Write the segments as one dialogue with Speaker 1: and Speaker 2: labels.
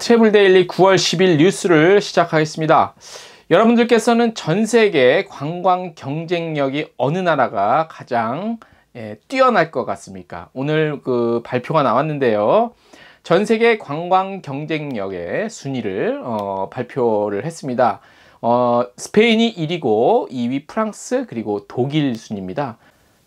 Speaker 1: 트래블 데일리 9월 10일 뉴스를 시작하겠습니다. 여러분들께서는 전 세계 관광 경쟁력이 어느 나라가 가장 뛰어날 것 같습니까? 오늘 그 발표가 나왔는데요. 전 세계 관광 경쟁력의 순위를 발표를 했습니다. 스페인이 1위고 2위 프랑스 그리고 독일 순입니다.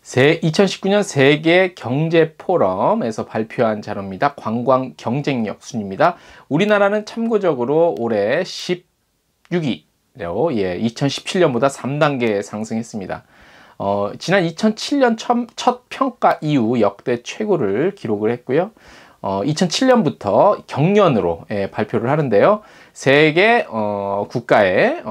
Speaker 1: 2019년 세계 경제 포럼에서 발표한 자료입니다. 관광 경쟁력 순입니다. 우리나라는 참고적으로 올해 16위래요. 2017년보다 3단계 상승했습니다. 지난 2007년 첫 평가 이후 역대 최고를 기록을 했고요. 2007년부터 경년으로 발표를 하는데요. 세계 국가의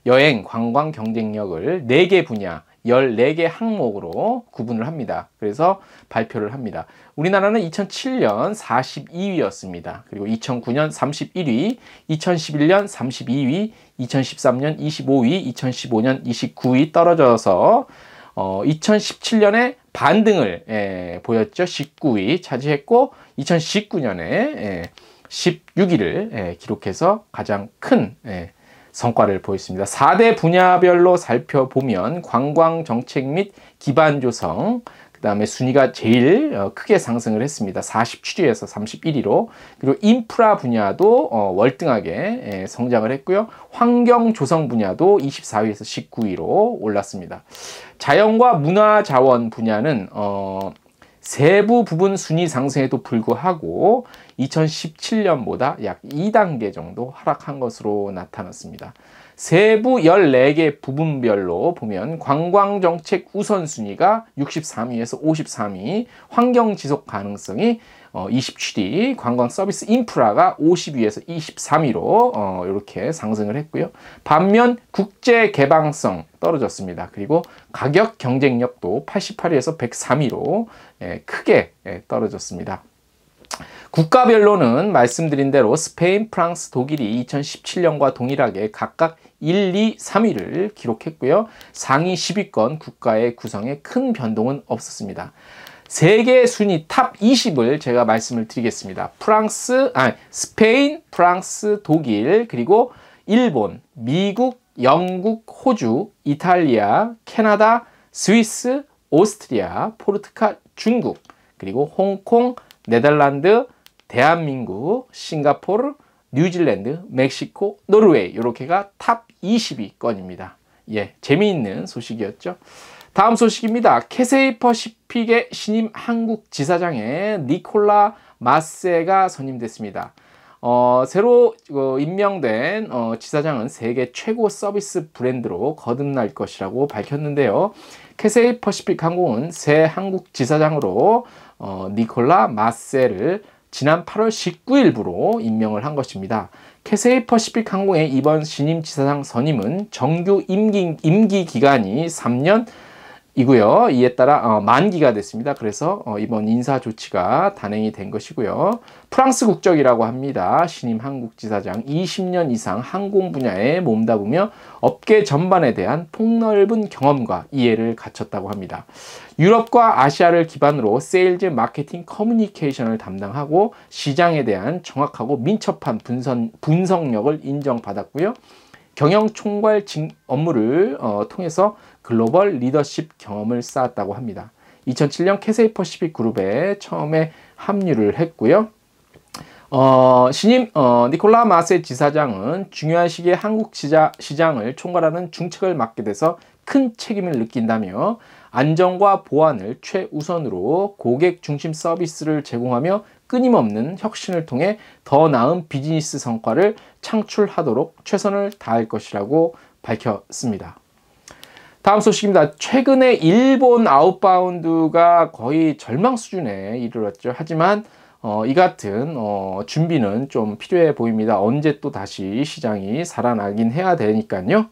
Speaker 1: 여행 관광 경쟁력을 4개 분야 14개 항목으로 구분을 합니다. 그래서 발표를 합니다. 우리나라는 2007년 42위였습니다. 그리고 2009년 31위, 2011년 32위, 2013년 25위, 2015년 29위 떨어져서 2017년에 반등을 보였죠. 19위 차지했고 2019년에 16위를 기록해서 가장 큰 성과를 보였습니다. 4대 분야별로 살펴보면 관광 정책 및 기반 조성, 그 다음에 순위가 제일 크게 상승을 했습니다. 47위에서 31위로. 그리고 인프라 분야도 월등하게 성장을 했고요. 환경 조성 분야도 24위에서 19위로 올랐습니다. 자연과 문화 자원 분야는 세부 부분 순위 상승에도 불구하고 2017년보다 약 2단계 정도 하락한 것으로 나타났습니다. 세부 14개 부분별로 보면 관광정책 우선순위가 63위에서 53위, 환경지속 가능성이 27위, 관광서비스 인프라가 50위에서 23위로 이렇게 상승을 했고요. 반면 국제개방성 떨어졌습니다. 그리고 가격 경쟁력도 88위에서 103위로 크게 떨어졌습니다. 국가별로는 말씀드린 대로 스페인, 프랑스, 독일이 2017년과 동일하게 각각 1, 2, 3위를 기록했고요. 상위 10위권 국가의 구성에 큰 변동은 없었습니다. 세계 순위 탑 20을 제가 말씀을 드리겠습니다. 스페인, 프랑스, 독일, 그리고 일본, 미국, 영국, 호주, 이탈리아, 캐나다, 스위스, 오스트리아, 포르투갈, 중국, 그리고 홍콩, 네덜란드, 대한민국, 싱가포르, 뉴질랜드, 멕시코, 노르웨이 이렇게가 탑 20위권입니다. 재미있는 소식이었죠. 다음 소식입니다. 캐세이 퍼시픽의 신임 한국 지사장에 니콜라 마세가 선임됐습니다. 새로 임명된 지사장은 세계 최고 서비스 브랜드로 거듭날 것이라고 밝혔는데요. 캐세이 퍼시픽 항공은 새 한국 지사장으로 니콜라 마세를 지난 8월 19일부로 임명을 한 것입니다. 캐세이 퍼시픽 항공의 이번 신임 지사장 선임은 정규 임기 기간이 3년 이고요. 이에 따라 만기가 됐습니다. 그래서 이번 인사 조치가 단행이 된 것이고요. 프랑스 국적이라고 합니다. 신임 한국 지사장 20년 이상 항공 분야에 몸담으며 업계 전반에 대한 폭넓은 경험과 이해를 갖췄다고 합니다. 유럽과 아시아를 기반으로 세일즈, 마케팅, 커뮤니케이션을 담당하고 시장에 대한 정확하고 민첩한 분석력을 인정받았고요. 경영 총괄 업무를 통해서 글로벌 리더십 경험을 쌓았다고 합니다. 2007년 캐세이 퍼시픽 그룹에 처음에 합류를 했고요. 신임 니콜라 마세 지사장은 중요한 시기에 한국 시장을 총괄하는 중책을 맡게 돼서 큰 책임을 느낀다며 안전과 보안을 최우선으로 고객 중심 서비스를 제공하며 끊임없는 혁신을 통해 더 나은 비즈니스 성과를 창출하도록 최선을 다할 것이라고 밝혔습니다. 다음 소식입니다. 최근에 일본 아웃바운드가 거의 절망 수준에 이르렀죠. 하지만 이 같은 준비는 좀 필요해 보입니다. 언제 또 다시 시장이 살아나긴 해야 되니까요.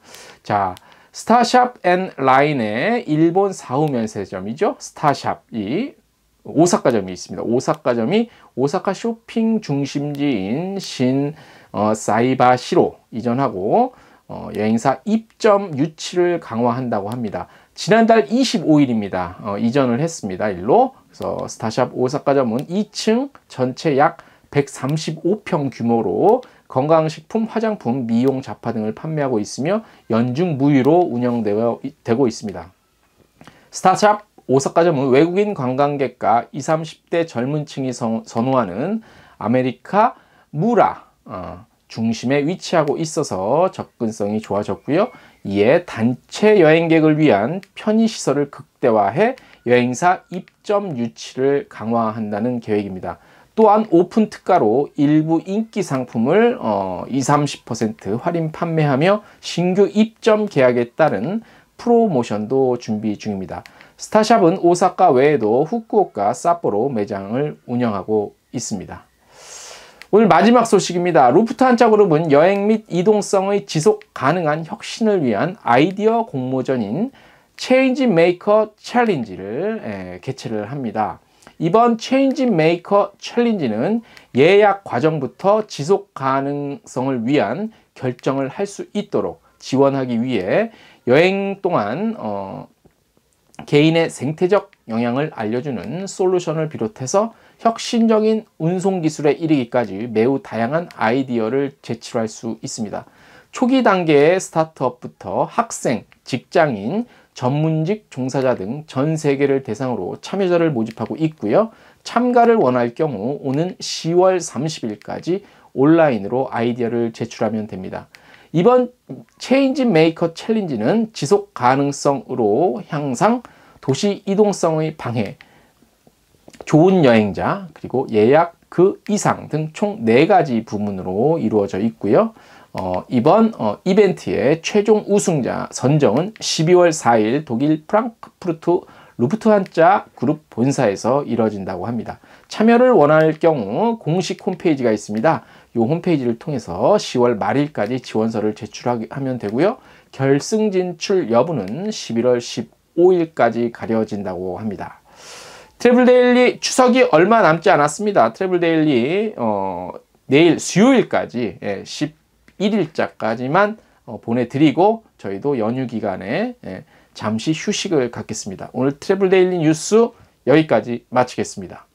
Speaker 1: 자, 스타샵 앤 라인의 일본 사후 면세점이죠. 스타샵이 오사카점이 있습니다. 오사카점이 오사카 쇼핑 중심지인 사이바시로 이전하고 여행사 입점 유치를 강화한다고 합니다. 지난달 25일입니다. 이전을 했습니다. 일로. 그래서 스타샵 오사카점은 2층 전체 약 135평 규모로 건강식품, 화장품, 미용 잡화 등을 판매하고 있으며 연중 무휴로 운영되고 있습니다. 스타샵 오사카점은 외국인 관광객과 20, 30대 젊은 층이 선호하는 아메리카 무라 중심에 위치하고 있어서 접근성이 좋아졌고요. 이에 단체 여행객을 위한 편의시설을 극대화해 여행사 입점 유치를 강화한다는 계획입니다. 또한 오픈 특가로 일부 인기 상품을 20, 30% 할인 판매하며 신규 입점 계약에 따른 프로모션도 준비 중입니다. 스타샵은 오사카 외에도 후쿠오카, 삿포로 매장을 운영하고 있습니다. 오늘 마지막 소식입니다. 루프트한자 그룹은 여행 및 이동성의 지속 가능한 혁신을 위한 아이디어 공모전인 체인지 메이커 챌린지를 개최를 합니다. 이번 체인지 메이커 챌린지는 예약 과정부터 지속 가능성을 위한 결정을 할 수 있도록 지원하기 위해 여행 동안 개인의 생태적 영향을 알려주는 솔루션을 비롯해서 혁신적인 운송 기술에 이르기까지 매우 다양한 아이디어를 제출할 수 있습니다. 초기 단계의 스타트업부터 학생, 직장인, 전문직 종사자 등 전 세계를 대상으로 참여자를 모집하고 있고요. 참가를 원할 경우 오는 10월 30일까지 온라인으로 아이디어를 제출하면 됩니다. 이번 체인지 메이커 챌린지는 지속 가능성으로 향상, 도시 이동성의 방해, 좋은 여행자, 그리고 예약 그 이상 등 총 4가지 부문으로 이루어져 있고요. 이번 이벤트의 최종 우승자 선정은 12월 4일 독일 프랑크푸르트 루프트한자 그룹 본사에서 이뤄진다고 합니다. 참여를 원할 경우 공식 홈페이지가 있습니다. 이 홈페이지를 통해서 10월 말일까지 지원서를 제출하면 되고요. 결승 진출 여부는 11월 15일까지 가려진다고 합니다. 트래블데일리 추석이 얼마 남지 않았습니다. 트래블데일리 내일 수요일까지 11일자까지만 보내드리고 저희도 연휴 기간에 잠시 휴식을 갖겠습니다. 오늘 트래블데일리 뉴스 여기까지 마치겠습니다.